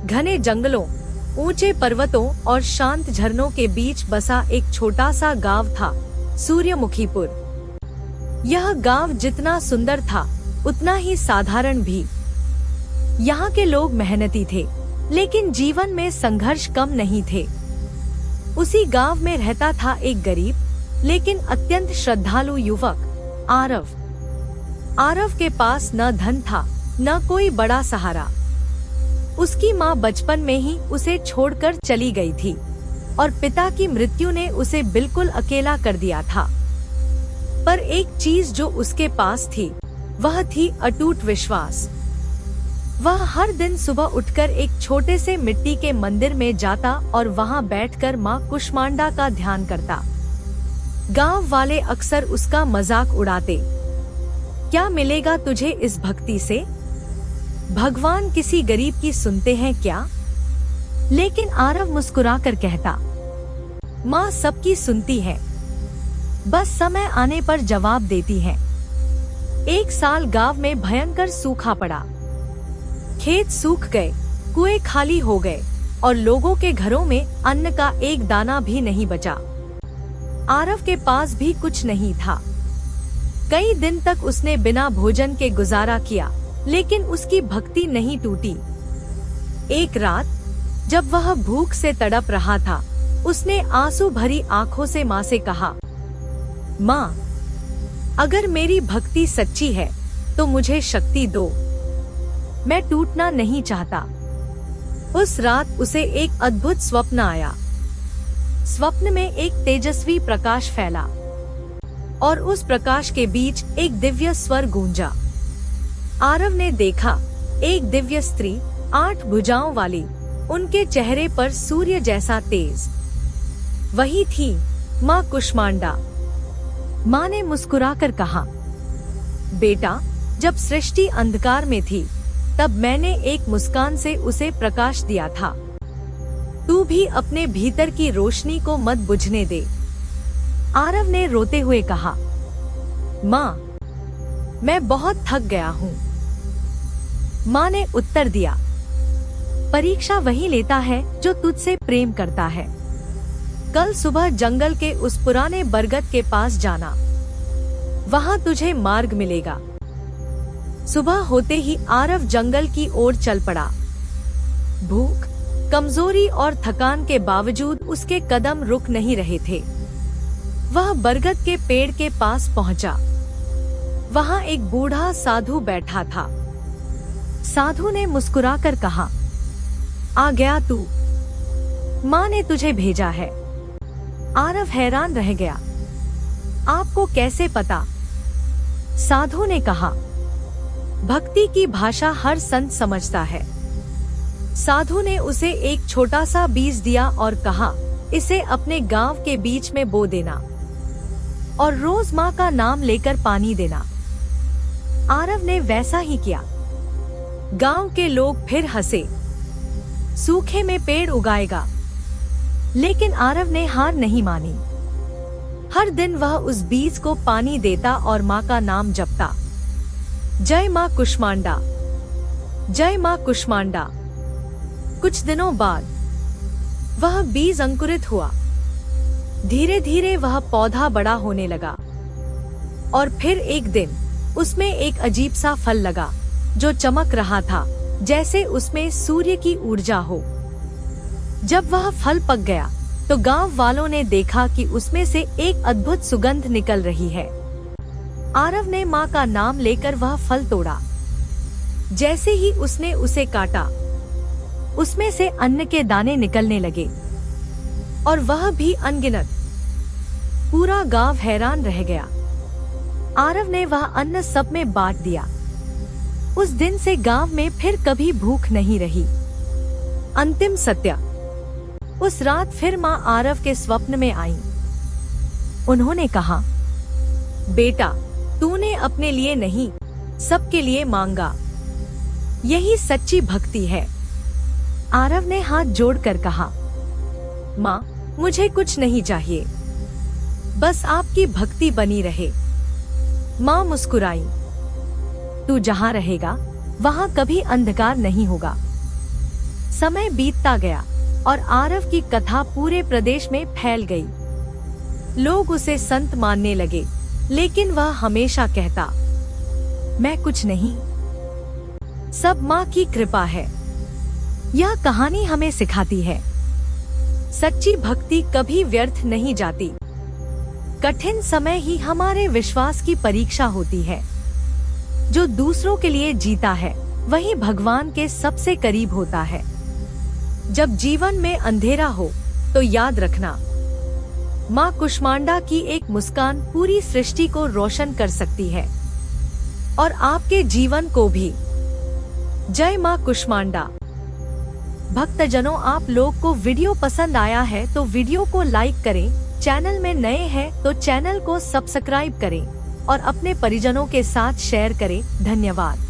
घने जंगलों, ऊंचे पर्वतों और शांत झरनों के बीच बसा एक छोटा सा गांव था, सूर्यमुखीपुर। यह गांव जितना सुंदर था, उतना ही साधारण भी। यहाँ के लोग मेहनती थे, लेकिन जीवन में संघर्ष कम नहीं थे। उसी गांव में रहता था एक गरीब लेकिन अत्यंत श्रद्धालु युवक, आरव। आरव के पास न धन था, न कोई बड़ा सहारा। उसकी माँ बचपन में ही उसे छोड़कर चली गई थी और पिता की मृत्यु ने उसे बिल्कुल अकेला कर दिया था। पर एक चीज जो उसके पास थी, वह थी अटूट विश्वास। वह हर दिन सुबह उठकर एक छोटे से मिट्टी के मंदिर में जाता और वहां बैठकर माँ कुष्मांडा का ध्यान करता। गांव वाले अक्सर उसका मजाक उड़ाते, क्या मिलेगा तुझे इस भक्ति से? भगवान किसी गरीब की सुनते हैं क्या? लेकिन आरव मुस्कुराकर कहता, माँ सबकी सुनती है, बस समय आने पर जवाब देती है। एक साल गांव में भयंकर सूखा पड़ा। खेत सूख गए, कुएं खाली हो गए और लोगों के घरों में अन्न का एक दाना भी नहीं बचा। आरव के पास भी कुछ नहीं था। कई दिन तक उसने बिना भोजन के गुजारा किया, लेकिन उसकी भक्ति नहीं टूटी। एक रात जब वह भूख से तड़प रहा था, उसने आंसू भरी आंखों से माँ से कहा, माँ, अगर मेरी भक्ति सच्ची है तो मुझे शक्ति दो, मैं टूटना नहीं चाहता। उस रात उसे एक अद्भुत स्वप्न आया। स्वप्न में एक तेजस्वी प्रकाश फैला और उस प्रकाश के बीच एक दिव्य स्वर गूंजा। आरव ने देखा, एक दिव्य स्त्री, 8 भुजाओं वाली, उनके चेहरे पर सूर्य जैसा तेज। वही थी माँ कुष्मांडा। माँ ने मुस्कुराकर कहा, बेटा, जब सृष्टि अंधकार में थी, तब मैंने एक मुस्कान से उसे प्रकाश दिया था। तू भी अपने भीतर की रोशनी को मत बुझने दे। आरव ने रोते हुए कहा, माँ, मैं बहुत थक गया हूँ। माँ ने उत्तर दिया, परीक्षा वही लेता है जो तुझसे प्रेम करता है। कल सुबह जंगल के उस पुराने बरगद के पास जाना, वहाँ तुझे मार्ग मिलेगा। सुबह होते ही आरव जंगल की ओर चल पड़ा। भूख, कमजोरी और थकान के बावजूद उसके कदम रुक नहीं रहे थे। वह बरगद के पेड़ के पास पहुंचा। वहां एक बूढ़ा साधु बैठा था। साधु ने मुस्कुराकर कहा, आ गया तू, माँ ने तुझे भेजा है। आरव हैरान रह गया, आपको कैसे पता? साधु ने कहा, भक्ति की भाषा हर संत समझता है। साधु ने उसे एक छोटा सा बीज दिया और कहा, इसे अपने गांव के बीच में बो देना और रोज माँ का नाम लेकर पानी देना। आरव ने वैसा ही किया। गांव के लोग फिर हंसे, सूखे में पेड़ उगाएगा। लेकिन आरव ने हार नहीं मानी। हर दिन वह उस बीज को पानी देता और माँ का नाम जपता, जय माँ कुष्मांडा, जय माँ कुष्मांडा। कुछ दिनों बाद वह बीज अंकुरित हुआ। धीरे धीरे वह पौधा बड़ा होने लगा और फिर एक दिन उसमें एक अजीब सा फल लगा जो चमक रहा था, जैसे उसमें सूर्य की ऊर्जा हो। जब वह फल पक गया तो गांव वालों ने देखा कि उसमें से एक अद्भुत सुगंध निकल रही है। आरव ने माँ का नाम लेकर वह फल तोड़ा। जैसे ही उसने उसे काटा, उसमें से अन्न के दाने निकलने लगे और वह भी अनगिनत। पूरा गांव हैरान रह गया। आरव ने वह अन्न सब में बांट दिया। उस दिन से गांव में फिर कभी भूख नहीं रही। अंतिम सत्य। उस रात फिर माँ आरव के स्वप्न में आई। उन्होंने कहा, बेटा, तूने अपने लिए नहीं, सबके लिए मांगा। यही सच्ची भक्ति है। आरव ने हाथ जोड़कर कहा, माँ, मुझे कुछ नहीं चाहिए, बस आपकी भक्ति बनी रहे। माँ मुस्कुराई, तू जहाँ रहेगा वहाँ कभी अंधकार नहीं होगा। समय बीतता गया और आरव की कथा पूरे प्रदेश में फैल गई। लोग उसे संत मानने लगे, लेकिन वह हमेशा कहता, मैं कुछ नहीं, सब माँ की कृपा है। यह कहानी हमें सिखाती है, सच्ची भक्ति कभी व्यर्थ नहीं जाती। कठिन समय ही हमारे विश्वास की परीक्षा होती है। जो दूसरों के लिए जीता है वही भगवान के सबसे करीब होता है। जब जीवन में अंधेरा हो तो याद रखना, माँ कुष्मांडा की एक मुस्कान पूरी सृष्टि को रोशन कर सकती है और आपके जीवन को भी। जय माँ कुष्मांडा। भक्तजनों, आप लोग को वीडियो पसंद आया है तो वीडियो को लाइक करें, चैनल में नए हैं तो चैनल को सब्सक्राइब करें और अपने परिजनों के साथ शेयर करें। धन्यवाद।